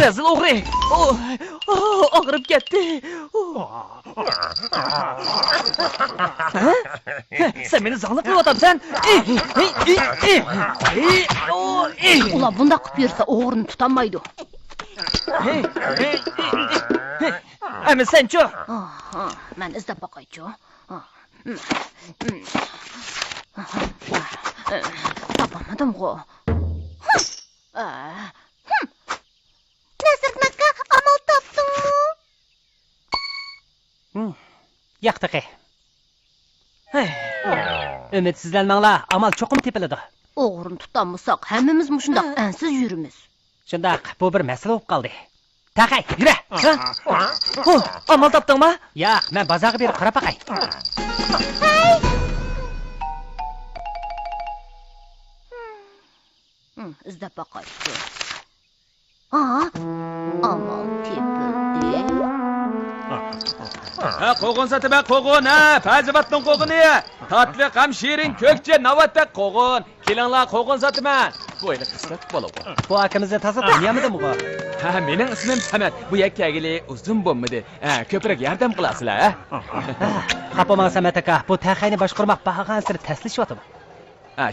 Rezil o'g'ri. Og'rib ketdi. Sen meni zalım qilyapsan. Ulan bunda qilib yursa o'g'rini tutolmaydi. Ama sen-chi? Men izlab boqaychi. Topamadim-ku. Nəsirdin aka, amal topdingmi? Yo'qdi. Ümidsizlanmanglar, amal cho'qim tepiladi. O'g'rini tutolmasak, hammamiz mushundaq ansiz yurimiz. Shundaq, bu bir masala bo'lib qoldi. Taqay, yura. Amal topdingmi? Yo'q, men bozorga berib qarab boqay. İzlab boqaychi. Amal tepildi. Qo'g'on sataman, qo'g'on, Fazivatning qo'g'oni. Tatli ham shirin ko'kcha navbatda qo'g'on. Kelinglar, qo'g'on sataman. Bu eli qislat bo'ladi. Bu akamizni tasib taniyamidimi bu? Mening ismim Samat. Bu yakkagili uzun bo'lmadi. Ko'proq yordam qilasizlar, Xapoman Samat aka, bu taqayni boshqarmoq bahagan sir taslishyapti.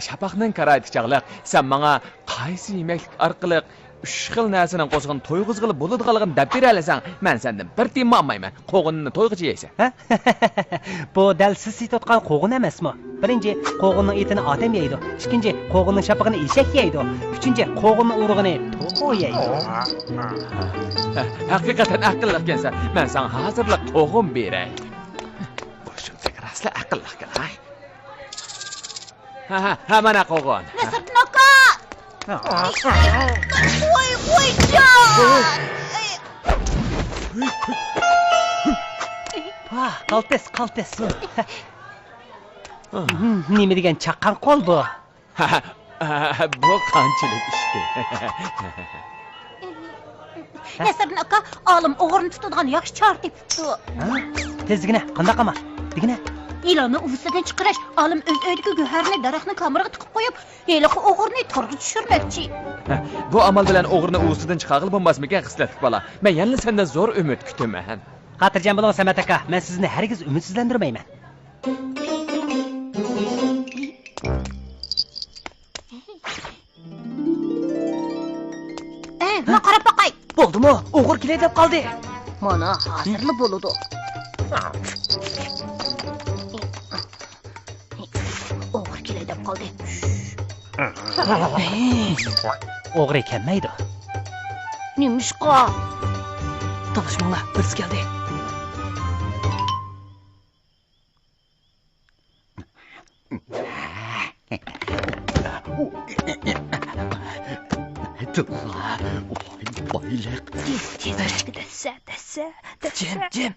Shapaqning qaraydi chaqliq. Sen menga qaysi yemeklik orqali 3 xil narsaning qo'shig'ini to'yg'izg'ilib bo'ladiganligini deb bera olasan, men sendan bir tiyinma olmayman. Qo'g'inni to'yg'ichi yeysan. Bu dal siz sotayotgan qo'g'in emasmi? Birinchi, qo'g'inning etini odam yeydi. Ikkinchi, qo'g'inning shapig'ini eshak yeydi. Uchinchi, qo'g'inning urug'ini to'q yeydi. Haqiqatan aqlli ekansan. Men senga hozirlik to'g'im beray. Boshimga rasla aqlli ekan. Ha, mana qo'g'on. Nəsirdin aka! Qo'yjon! Qaltis. Nima degan chaqqan qo'l bu? Bu qanchalik ishdi. Nəsirdin aka, olim o'g'rini tutadigan yaxshi chor tepibdi. Tezgina, qandoq ama? Digina. İlanı uvusadan çıkaraş, olim o'z uyidagi go'harni daraxtni kameraga tiqib qo'yib, heliqi o'g'irni torga tushirmoqchi. Bu amal bilan o'g'irni uvusidan chiqarib bo'lmasmikan qislatib bola. Men yana sendan zo'r umid kutaman. Xotirjam bo'ling Samat aka, men sizni hargiz umidsizlantirmayman. Men qarab boqay. Bo'ldimi? O'g'ir kelay deb qoldi. Mana hozirli bo'ladi. O'g'ir kelay deb qoldi. O'g'ir ekanmaydi. Nimishqa? Topishmanglar, birisi keldi. Jim.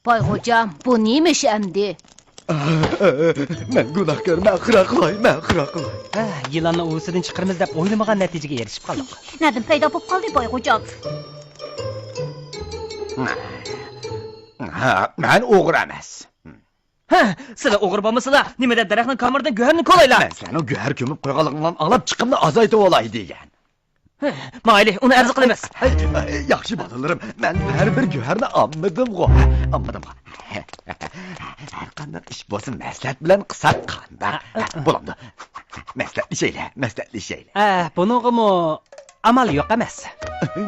Vay hocam, bu neymiş emdi? Men gunohkor, men xiraqloy. Yılanni uvusidan chiqiramiz deb o'ylamagan natijaga erishib qoldik. Nadim paydo bo'lib qoldi, boy hocam. Men o'g'ir emas. Sizlar o'g'ir bo'lmasizlar, nimada daraxtning kameridan go'harni qo'laylar. Men seni go'har ko'mib qo'yganligingdan anglab chiqimni azaytib olay degan. Mayli, uni arzu qilamiz. Yaxshi bolalarim, men har bir go'harni olmadim-ku. Har qanday ish bo'lsin, maslahat bilan qilsak qanday bo'ladi. Maslahatlashaylik. Buningmi amal yo'q emas.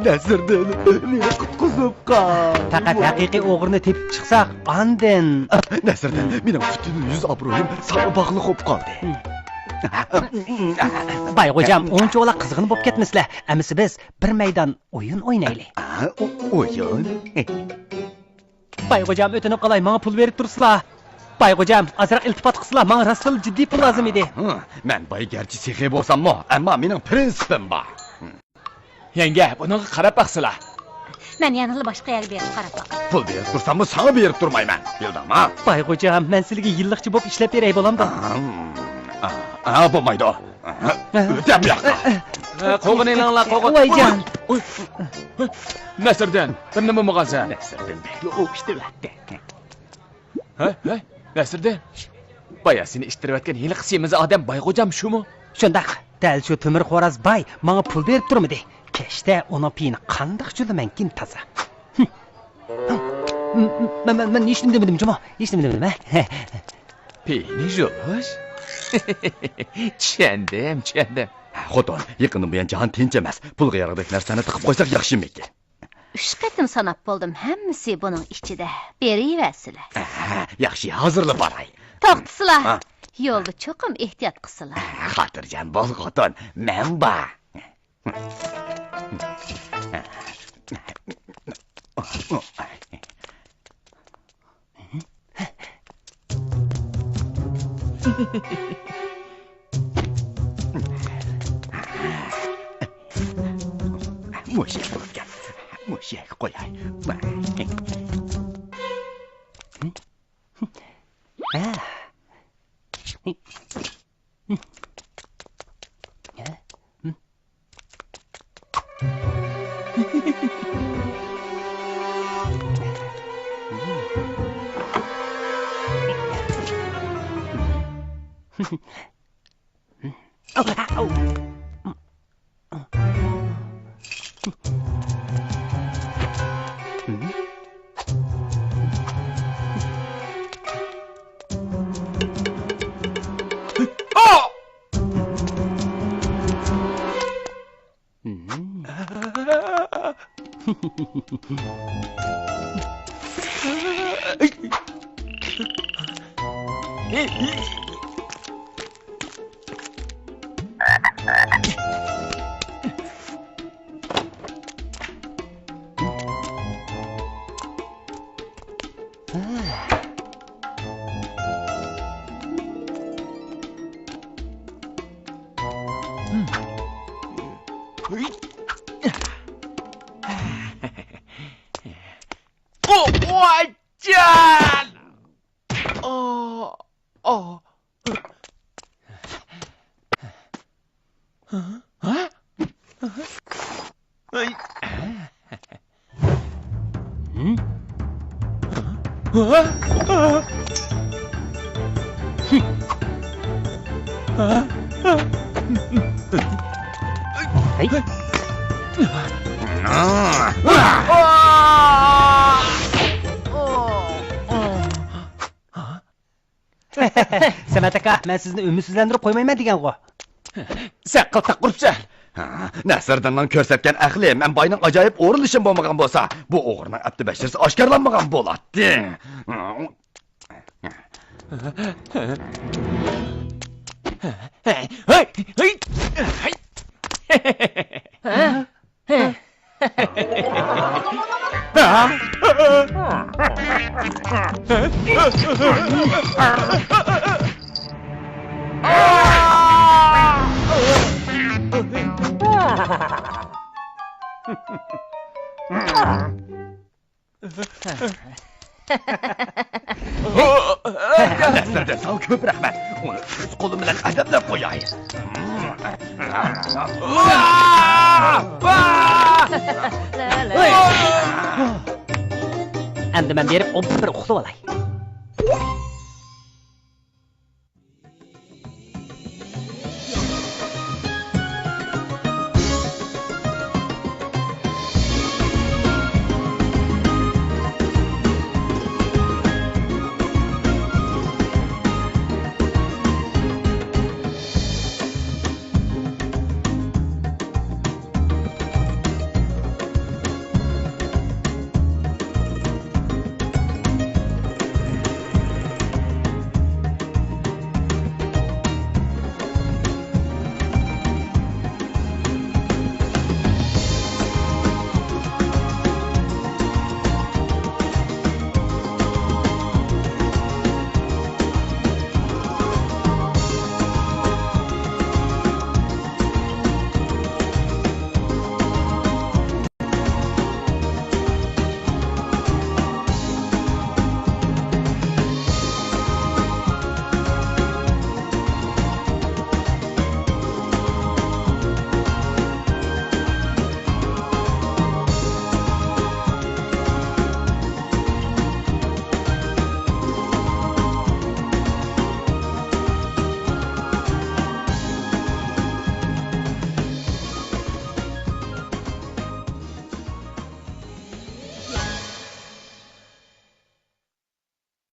Nəsirdin, meni qutqizib qol. Faqat haqiqiy o'g'irni tepib chiqsak, andin. Nəsirdin, mening butun yuz obro'yim sana bog'liq bo'lib qoldi. Bay hocam, uncha ola qizg'in bo'lib ketmisizlar. Amisi biz bir maydon o'yin o'ynaylik. O'yin? Bay hocam, o'tinib qolay, menga pul berib tursizlar. Bay hocam, azroq iltifot qilsizlar, menga rostl jiddiy pul lozim edi. Men boy garchi sexiy bo'lsam-mo, ammo mening prinsipim bor. Yenge, buni qarab baqsizlar. Men yanılı boshqa yerga berib qarab boqay. Pul berib tursam-mo, sana berib turmayman. Bildingmi? Bay hocam, men sizga yillikchi bo'lib ishlab beray bo'lamdi. Bo'lmaydi. O'tam yo'q. Qo'g'ininglar, qo'g'in. Voyjon, Nəsirdin, bir nima bo'lgan sen? Nəsirdin bekli o'pishtiryapti. Nəsirdin. Baya seni ishtirayotgan hali qisimiz odam Bayxo'jam shumi? Shundaq, dal shu Temir Xo'roz bay menga pul berib turmidi. Kechda uni piyini qandoq julamankin taza. Men hech nima demedim, Jumo. Hech nima demedim, ha. Peyni julash? Tushundim. Xotin, yaqindan buyon jahon tinch emas. Pulga yarag'dak narsani tiqib qo'ysak yaxshimikin? 3 qatim sanab bo'ldim, hammasi buning ichida. Beraversilar. Yaxshi, hozirla boray. To'xtasizlar. Yo'lda cho'qim ehtiyot qilsizlar. Xotirjam bo'l, xotin. Men bor. Mushak bo'lgan. Mushak qo'yay. Samat aka, men sizni ümidsizlantirib qo'ymayman degan-ku. Sen qiltaq quribsan. Nəsirdindan ko'rsatgan aqli men boyning ajoyib o'rinlishim bo'lmagan bo'lsa, bu o'g'rining abdi bashirsi oshkorlanmagan bo'ladi. Nəsirdin, sağ ol, ko'p rahmat. Uni o'z qo'lim bilan adablab qo'yay. Endi men berib bir uxlab olay.